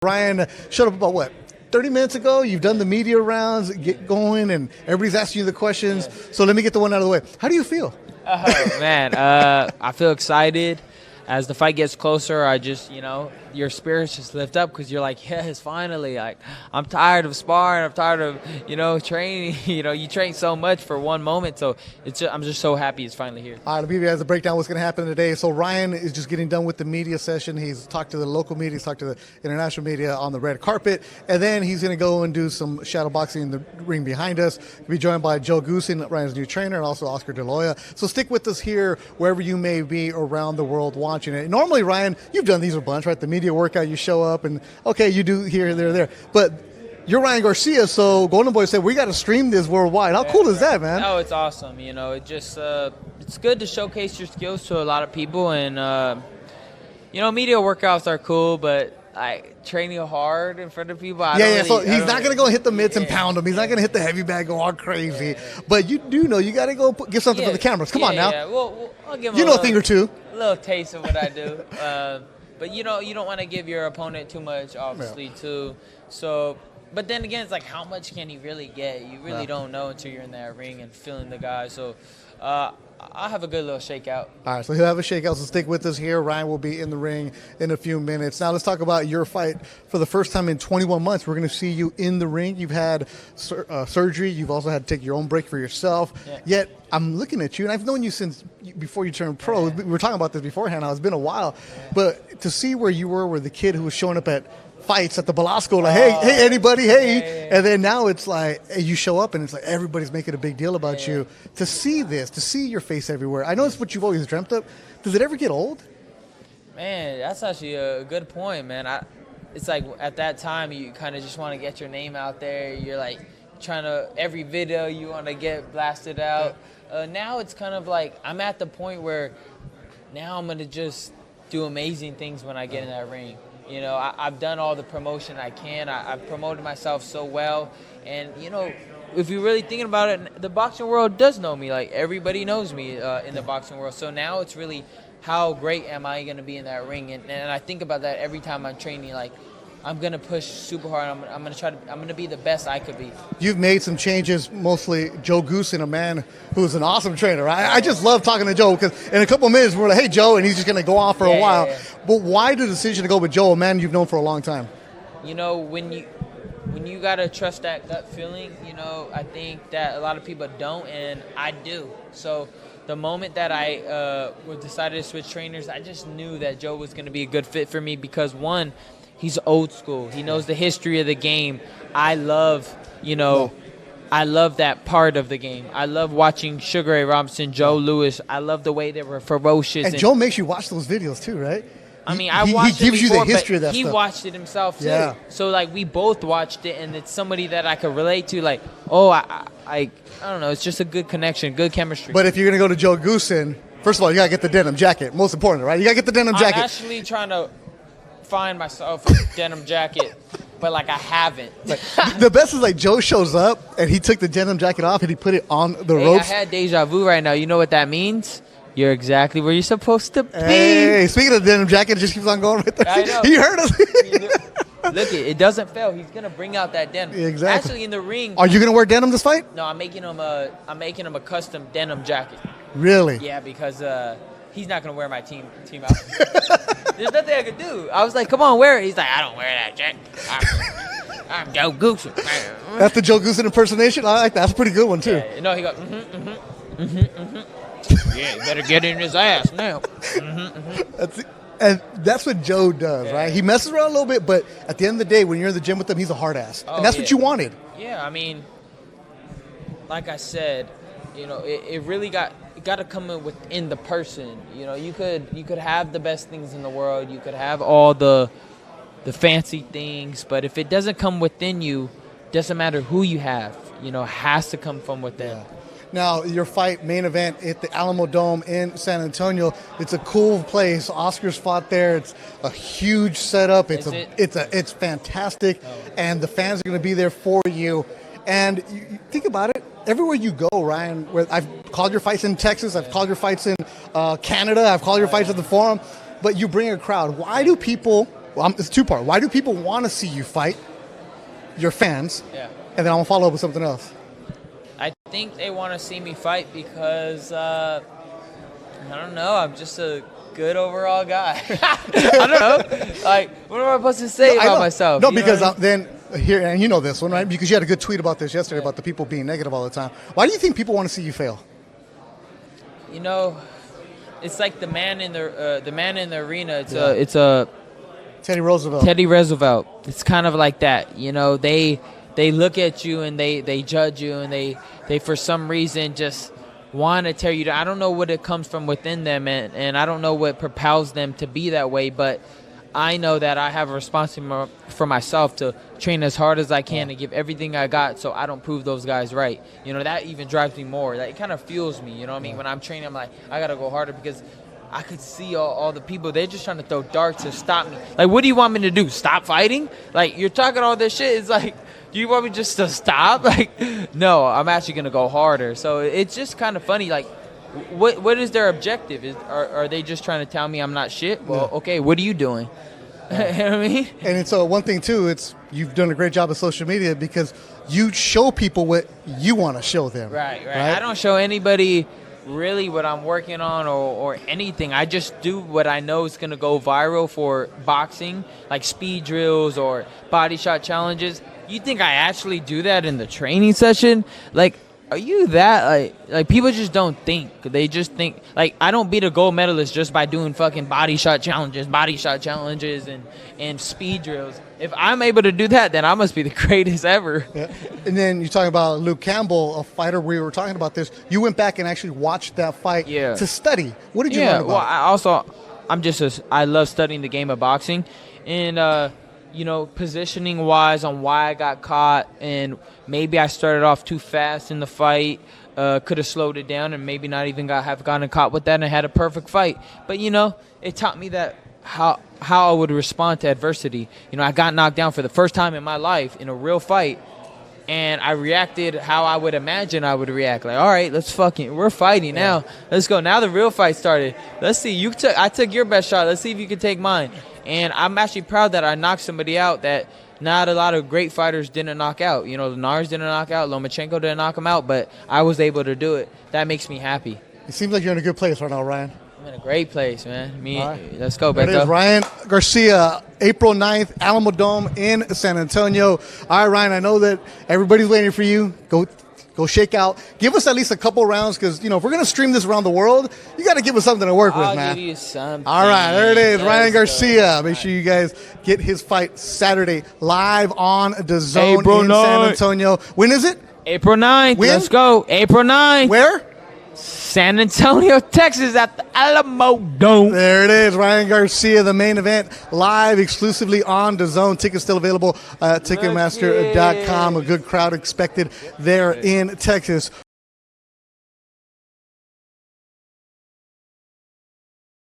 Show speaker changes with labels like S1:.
S1: Ryan showed up about, what, 30 minutes ago? You've done the media rounds, get going, and everybody's asking you the questions. So let me get the one out of the way. How do you feel?
S2: Oh, man, I feel excited. As the fight gets closer, I just, your spirits just lift up because you're like, yes, finally. Like, I'm tired of sparring. I'm tired of, training. You train so much for one moment. So I'm just so happy it's finally here.
S1: All right, the media has a breakdown of what's going to happen today. So Ryan is just getting done with the media session. He's talked to the local media. He's talked to the international media on the red carpet. And then he's going to go and do some shadow boxing in the ring behind us. He'll be joined by Joe Goosen, Ryan's new trainer, and also Oscar De La Hoya. So stick with us here wherever you may be around the world watching it. Normally, Ryan, you've done these a bunch, right? The media workout, you show up, and okay, you do here, there. But you're Ryan Garcia, so Golden Boy said we got to stream this worldwide. How cool is that, man?
S2: Oh, it's awesome. It just it's good to showcase your skills to a lot of people, and media workouts are cool, but training hard in front of people.
S1: So he's not going to go hit the mitts and pound them. He's not going to hit the heavy bag, go all crazy. But you do know you got to go give something for the cameras. Come on now.
S2: Yeah. Well, I'll give him
S1: a thing or two.
S2: A little taste of what I do. But you don't want to give your opponent too much, obviously, too. So, but then again, it's like, how much can he really get? You really don't know until you're in that ring and feeling the guy. So, I'll have a good little shakeout. All
S1: right, so he'll have a shakeout, so stick with us here. Ryan will be in the ring in a few minutes. Now let's talk about your fight. For the first time in 21 months, we're going to see you in the ring. You've had surgery. You've also had to take your own break for yourself. Yeah. Yet I'm looking at you, and I've known you since before you turned pro. We were talking about this beforehand. It's been a while. But to see where you were the kid who was showing up at fights at the Belasco, like, hey, anybody, hey. And then now it's like you show up and it's like everybody's making a big deal about you. To see this, to see your face everywhere, I know it's what you've always dreamt of. Does it ever get old?
S2: Man, that's actually a good point, man. It's like at that time you kind of just want to get your name out there. You're like trying to, every video you want to get blasted out. Now it's kind of like I'm at the point where now I'm going to just do amazing things when I get in that ring. I've done all the promotion I can. I've promoted myself so well. And, if you're really thinking about it, the boxing world does know me. Like, everybody knows me in the boxing world. So now it's really how great am I going to be in that ring. And I think about that every time I'm training. Like, I'm going to push super hard. I'm going to be the best I could be.
S1: You've made some changes, mostly Joe Goosen, a man who's an awesome trainer. I just love talking to Joe because in a couple of minutes we're like, hey, Joe, and he's just going to go off for a while. But why the decision to go with Joe, a man you've known for a long time?
S2: When you got to trust that gut feeling, I think that a lot of people don't, and I do. So the moment that I decided to switch trainers, I just knew that Joe was going to be a good fit for me because, one, he's old school. He knows the history of the game. I love that part of the game. I love watching Sugar Ray Robinson, Joe Louis. I love the way they were ferocious.
S1: And Joe makes you watch those videos too, right?
S2: I watched
S1: he gives
S2: it before,
S1: you the history of that
S2: he
S1: stuff.
S2: watched it himself too.
S1: Yeah.
S2: So like we both watched it, and it's somebody that I could relate to. Like, I don't know. It's just a good connection, good chemistry.
S1: But if you're gonna go to Joe Goosen, first of all, you gotta get the denim jacket. Most important, right? You gotta get the denim jacket.
S2: I'm actually trying to find myself a denim jacket, but I haven't.
S1: The best is Joe shows up and he took the denim jacket off and he put it on the ropes.
S2: I had deja vu right now. You know what that means? You're exactly where you're supposed to be.
S1: Hey, speaking of the denim jacket, it just keeps on going right there.
S2: I know.
S1: He heard us.
S2: Look, it doesn't fail. He's gonna bring out that denim.
S1: Exactly.
S2: Actually, in the ring.
S1: Are you gonna wear denim this fight?
S2: No, I'm making him a custom denim jacket.
S1: Really?
S2: Yeah, because he's not gonna wear my team outfit. There's nothing I could do. I was like, come on, wear it. He's like, I don't wear that jacket. I'm Joe Goosen.
S1: That's the Joe Goosen impersonation? I like that. That's a pretty good one, too.
S2: Yeah, no, he goes, yeah, you better get in his ass now.
S1: And that's what Joe does, right? He messes around a little bit, but at the end of the day, when you're in the gym with him, he's a hard ass. And that's what you wanted.
S2: Yeah, I mean, like I said, it really got to come in within the person. You could have the best things in the world. You could have all the fancy things, but if it doesn't come within you, doesn't matter who you have. Has to come from within.
S1: Yeah. Now, your fight main event at the Alamo Dome in San Antonio. It's a cool place. Oscar's fought there. It's a huge setup. It's fantastic, and the fans are going to be there for you. And you think about it. Everywhere you go, Ryan, where I've called your fights in Texas, I've called your fights in Canada, I've called your fights at the Forum, but you bring a crowd. Why do people Well, it's two-part. Why do people want to see you fight? Your fans.
S2: Yeah.
S1: And then I'm going to follow up with something else.
S2: I think they want to see me fight because, I don't know, I'm just a good overall guy. I don't know. Like, what am I supposed to say about myself?
S1: No, because then here, and you know this one, right? Because you had a good tweet about this yesterday about the people being negative all the time. Why do you think people want to see you fail?
S2: You know, it's like the man in the arena. It's a
S1: Teddy Roosevelt.
S2: Teddy Roosevelt. It's kind of like that. You know, they look at you and they judge you and they for some reason just want to tear you down. I don't know what it comes from within them, and I don't know what propels them to be that way, but I know that I have a responsibility for myself to train as hard as I can and give everything I got so I don't prove those guys right. You know, that even drives me more. Like, it kind of fuels me, you know what I mean? When I'm training, I'm like, I got to go harder because I could see all the people. They're just trying to throw darts to stop me. Like, what do you want me to do? Stop fighting? Like, you're talking all this shit. It's like, do you want me just to stop? Like, no, I'm actually going to go harder. So it's just kind of funny. Like, what is their objective? Are they just trying to tell me I'm not shit? Well, okay, what are you doing? You know what I mean?
S1: And it's one thing, too, it's you've done a great job of social media because you show people what you want to show them.
S2: Right. I don't show anybody really what I'm working on or anything. I just do what I know is going to go viral for boxing, like speed drills or body shot challenges. You think I actually do that in the training session? Like, are you that like people just don't think. They just think like I don't beat a gold medalist just by doing fucking body shot challenges and speed drills. If I'm able to do that, then I must be the greatest ever.
S1: Yeah. And then you're talking about Luke Campbell, a fighter. We were talking about this. You went back and actually watched that fight to study. What did you learn about it?
S2: I love studying the game of boxing, and you know, positioning wise on why I got caught, and maybe I started off too fast in the fight. Could have slowed it down and maybe not even have gotten caught with that and had a perfect fight. But you know, it taught me that how I would respond to adversity. You know, I got knocked down for the first time in my life in a real fight, and I reacted how I would imagine I would react. Like, all right, we're fighting now. Let's go. Now the real fight started. Let's see. I took your best shot. Let's see if you can take mine. And I'm actually proud that I knocked somebody out that not a lot of great fighters didn't knock out. You know, Linares didn't knock out. Lomachenko didn't knock him out, but I was able to do it. That makes me happy.
S1: It seems like you're in a good place right now, Ryan.
S2: I'm in a great place, man.
S1: Right.
S2: Let's go,
S1: There it
S2: Beto.
S1: is, Ryan Garcia, April 9th, Alamo Dome in San Antonio. All right, Ryan, I know that everybody's waiting for you. Go shake out. Give us at least a couple rounds because, you know, if we're going to stream this around the world, you got to give us something to work with, man.
S2: I'll give you something.
S1: All right, there it is. Ryan Garcia.
S2: Go.
S1: Make sure you guys get his fight Saturday live on DAZN
S2: April
S1: in
S2: 9th.
S1: San Antonio. When is it?
S2: April 9th.
S1: When?
S2: Let's go. April 9th.
S1: Where?
S2: San Antonio, Texas at the Alamo Dome.
S1: There it is. Ryan Garcia, the main event, live exclusively on DAZN. Tickets still available at Ticketmaster.com. A good crowd expected there in Texas.